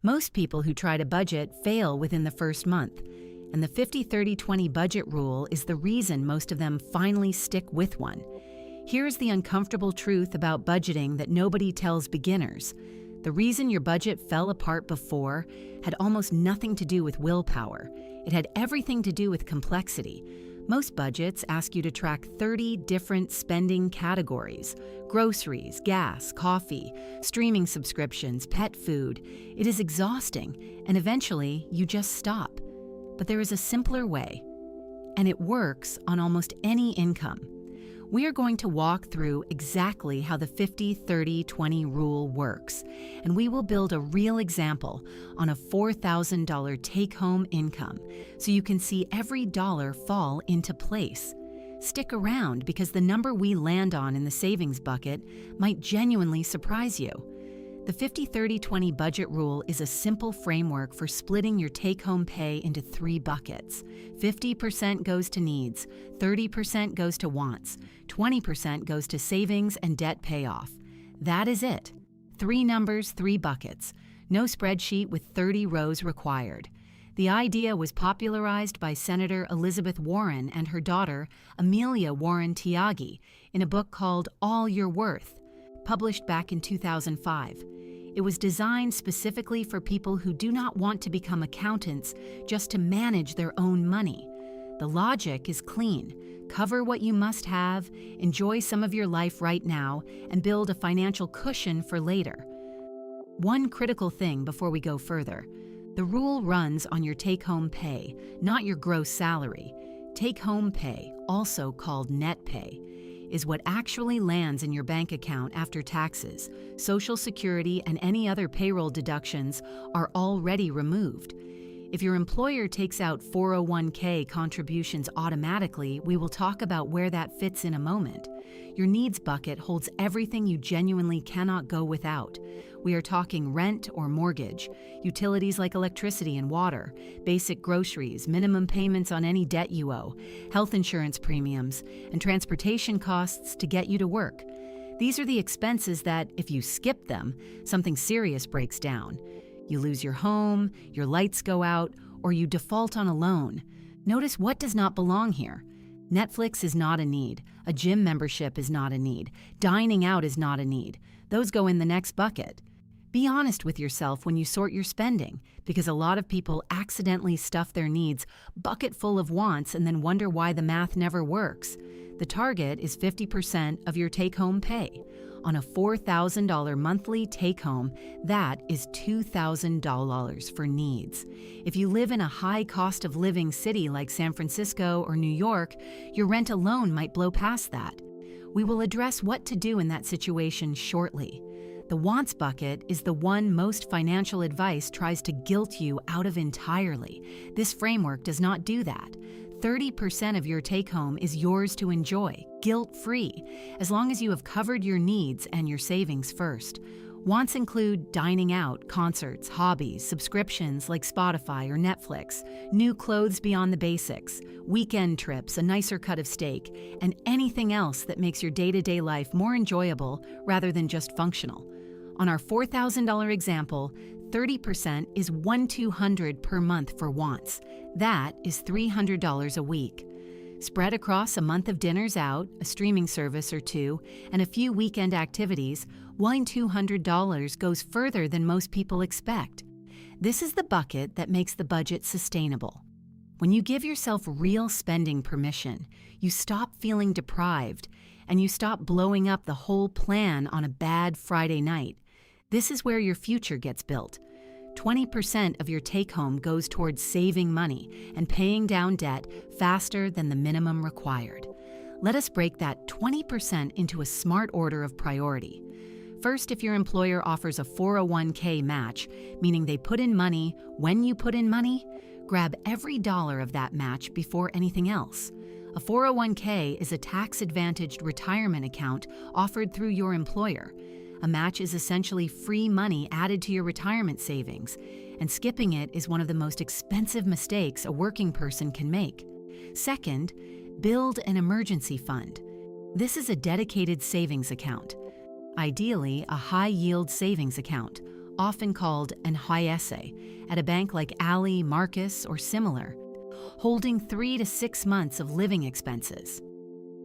Most people who try to budget fail within the first month, and the 50-30-20 budget rule is the reason most of them finally stick with one. Here's the uncomfortable truth about budgeting that nobody tells beginners. The reason your budget fell apart before had almost nothing to do with willpower. It had everything to do with complexity. Most budgets ask you to track 30 different spending categories: groceries, gas, coffee, streaming subscriptions, pet food. It is exhausting, and eventually you just stop. But there is a simpler way, and it works on almost any income. We are going to walk through exactly how the 50-30-20 rule works, and we will build a real example on a $4,000 take-home income so you can see every dollar fall into place. Stick around because the number we land on in the savings bucket might genuinely surprise you. The 50-30-20 budget rule is a simple framework for splitting your take-home pay into 3 buckets. 50% goes to needs, 30% goes to wants, 20% goes to savings and debt payoff. That is it. 3 numbers, 3 buckets. No spreadsheet with 30 rows required. The idea was popularized by Senator Elizabeth Warren and her daughter, Amelia Warren Tyagi, in a book called All You're Worth, published back in 2005. It was designed specifically for people who do not want to become accountants just to manage their own money. The logic is clean. Cover what you must have, enjoy some of your life right now, and build a financial cushion for later. One critical thing before we go further. The rule runs on your take-home pay, not your gross salary. Take-home pay, also called net pay, is what actually lands in your bank account after taxes, Social Security, and any other payroll deductions are already removed. If your employer takes out 401k contributions automatically, we will talk about where that fits in a moment. Your needs bucket holds everything you genuinely cannot go without. We are talking rent or mortgage, utilities like electricity and water, basic groceries, minimum payments on any debt you owe, health insurance premiums, and transportation costs to get you to work. These are the expenses that, if you skip them, something serious breaks down. You lose your home, your lights go out, or you default on a loan. Notice what does not belong here. Netflix is not a need. A gym membership is not a need. Dining out is not a need. Those go in the next bucket. Be honest with yourself when you sort your spending, because a lot of people accidentally stuff their needs bucket full of wants and then wonder why the math never works. The target is 50% of your take-home pay. On a $4,000 monthly take-home, that is $2,000 for needs. If you live in a high cost of living city like San Francisco or New York, your rent alone might blow past that. We will address what to do in that situation shortly. The wants bucket is the one most financial advice tries to guilt you out of entirely. This framework does not do that. 30% of your take-home is yours to enjoy, guilt-free, as long as you have covered your needs and your savings first. Wants include dining out, concerts, hobbies, subscriptions like Spotify or Netflix, new clothes beyond the basics, weekend trips, a nicer cut of steak, and anything else that makes your day-to-day life more enjoyable rather than just functional. On our $4,000 example, 30% is $1,200 per month for wants. That is $300 a week. Spread across a month of dinners out, a streaming service or two, and a few weekend activities, $1,200 goes further than most people expect. This is the bucket that makes the budget sustainable. When you give yourself real spending permission, you stop feeling deprived, and you stop blowing up the whole plan on a bad Friday night. This is where your future gets built. 20% of your take-home goes towards saving money and paying down debt faster than the minimum required. Let us break that 20% into a smart order of priority. First, if your employer offers a 401k match, meaning they put in money when you put in money, grab every dollar of that match before anything else. A 401k is a tax-advantaged retirement account offered through your employer. A match is essentially free money added to your retirement savings, and skipping it is one of the most expensive mistakes a working person can make. Second, build an emergency fund. This is a dedicated savings account, ideally a high-yield savings account, often called an IRA, at a bank like Ally, Marcus, or similar, holding 3 to 6 months of living expenses.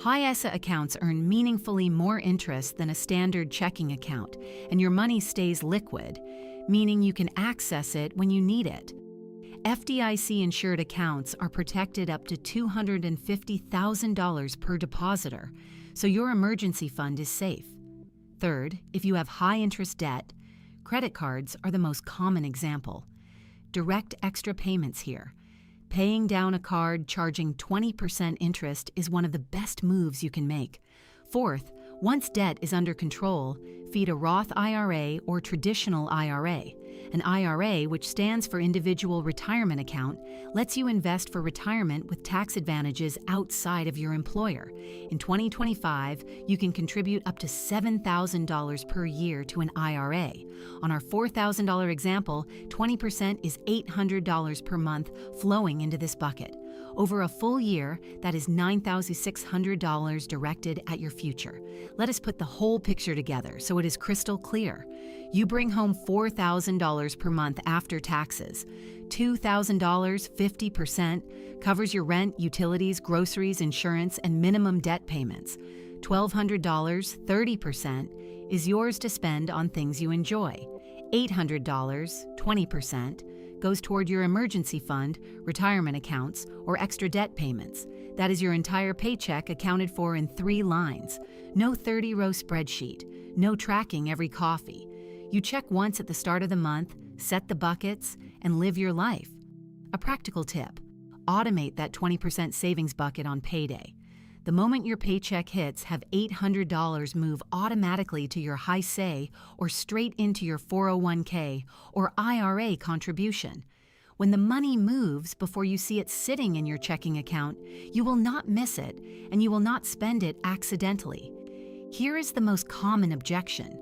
IRA accounts earn meaningfully more interest than a standard checking account, and your money stays liquid, meaning you can access it when you need it. FDIC-insured accounts are protected up to $250,000 per depositor, so your emergency fund is safe. Third, if you have high-interest debt, credit cards are the most common example. Direct extra payments here. Paying down a card charging 20% interest is one of the best moves you can make. Fourth, once debt is under control, feed a Roth IRA or traditional IRA. An IRA, which stands for Individual Retirement Account, lets you invest for retirement with tax advantages outside of your employer. In 2025, you can contribute up to $7,000 per year to an IRA. On our $4,000 example, 20% is $800 per month flowing into this bucket. Over a full year, that is $9,600 directed at your future. Let us put the whole picture together so it is crystal clear. You bring home $4,000 per month after taxes. $2,000, 50%, covers your rent, utilities, groceries, insurance, and minimum debt payments. $1,200, 30%, is yours to spend on things you enjoy. $800, 20%, goes toward your emergency fund, retirement accounts, or extra debt payments. That is your entire paycheck accounted for in 3 lines. No 30-row spreadsheet, no tracking every coffee. You check once at the start of the month, set the buckets, and live your life. A practical tip: automate that 20% savings bucket on payday. The moment your paycheck hits, have $800 move automatically to your HISA or straight into your 401k or IRA contribution. When the money moves before you see it sitting in your checking account, you will not miss it and you will not spend it accidentally. Here is the most common objection: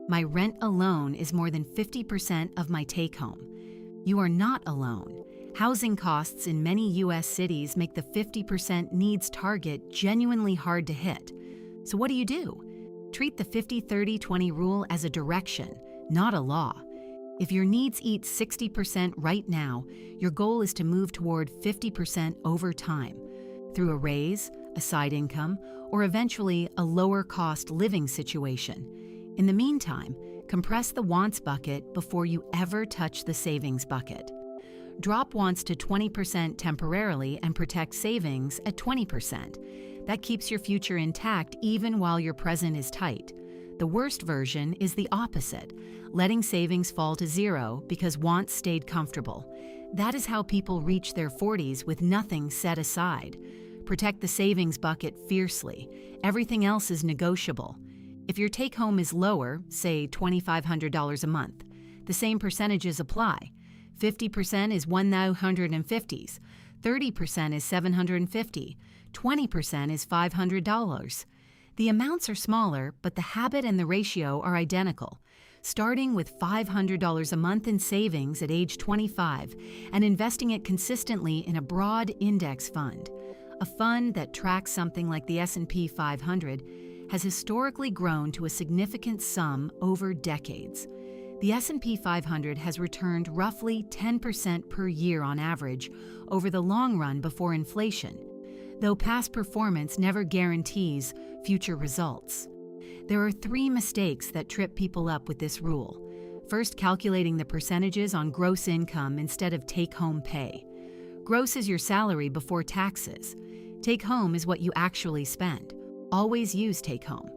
my rent alone is more than 50% of my take-home. You are not alone. Housing costs in many U.S. cities make the 50% needs target genuinely hard to hit. So what do? Treat the 50-30-20 rule as a direction, not a law. If your needs eat 60% right now, your goal is to move toward 50% over time, through a raise, a side income, or eventually a lower-cost living situation. In the meantime, compress the wants bucket before you ever touch the savings bucket. Drop wants to 20% temporarily and protect savings at 20%. That keeps your future intact even while your present is tight. The worst version is the opposite, letting savings fall to zero because wants stayed comfortable. That is how people reach their 40s with nothing set aside. Protect the savings bucket fiercely. Everything else is negotiable. If your take-home is lower, say $2,500 a month, the same percentages apply. 50% is $1,950s, 30% is $750, 20% is $500. The amounts are smaller, but the habit and the ratio are identical. Starting with $500 a month in savings at age 25 and investing it consistently in a broad index fund. A fund that tracks something like the S&P 500 has historically grown to a significant sum over decades. The S&P 500 has returned roughly 10% per year on average over the long run before inflation, though past performance never guarantees future results. There are 3 mistakes that trip people up with this rule. First, calculating the percentages on gross income instead of take-home pay. Gross is your salary before taxes. Take-home is what you actually spend. Always use take-home.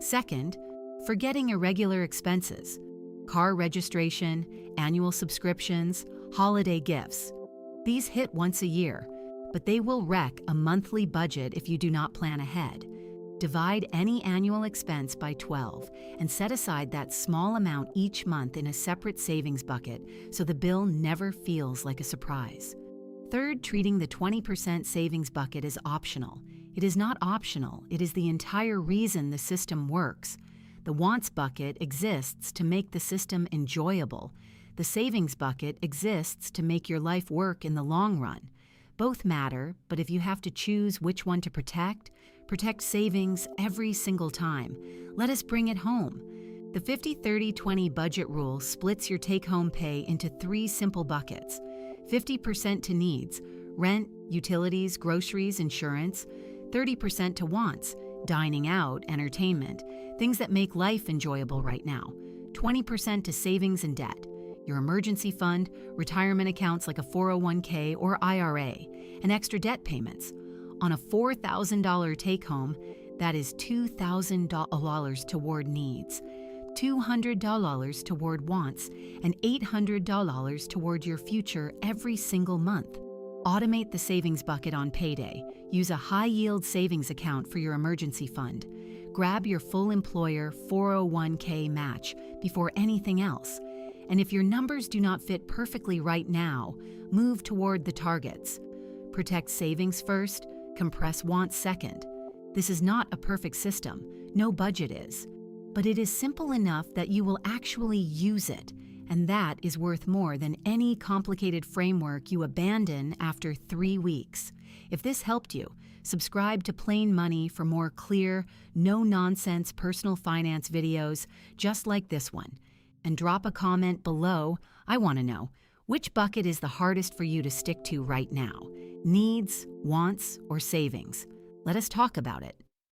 Second, forgetting irregular expenses. Car registration, annual subscriptions, holiday gifts. These hit once a year, but they will wreck a monthly budget if you do not plan ahead. Divide any annual expense by 12 and set aside that small amount each month in a separate savings bucket so the bill never feels like a surprise. Third, treating the 20% savings bucket as optional. It is not optional, it is the entire reason the system works. The wants bucket exists to make the system enjoyable. The savings bucket exists to make your life work in the long run. Both matter, but if you have to choose which one to protect savings every single time. Let us bring it home. The 50-30-20 budget rule splits your take-home pay into 3 simple buckets: 50% to needs, rent, utilities, groceries, insurance; 30% to wants, dining out, entertainment, things that make life enjoyable right now; 20% to savings and debt, your emergency fund, retirement accounts like a 401k or IRA, and extra debt payments. On a $4,000 take-home, that is $2,000 toward needs, $200 toward wants, and $800 toward your future every single month. Automate the savings bucket on payday. Use a high-yield savings account for your emergency fund. Grab your full employer 401k match before anything else. And if your numbers do not fit perfectly right now, move toward the targets. Protect savings first, compress wants second. This is not a perfect system. No budget is. But it is simple enough that you will actually use it, and that is worth more than any complicated framework you abandon after 3 weeks. If this helped you, subscribe to Plain Money for more clear, no-nonsense personal finance videos just like this one. And drop a comment below. I want to know, which bucket is the hardest for you to stick to right now? Needs, wants, or savings? Let us talk about it.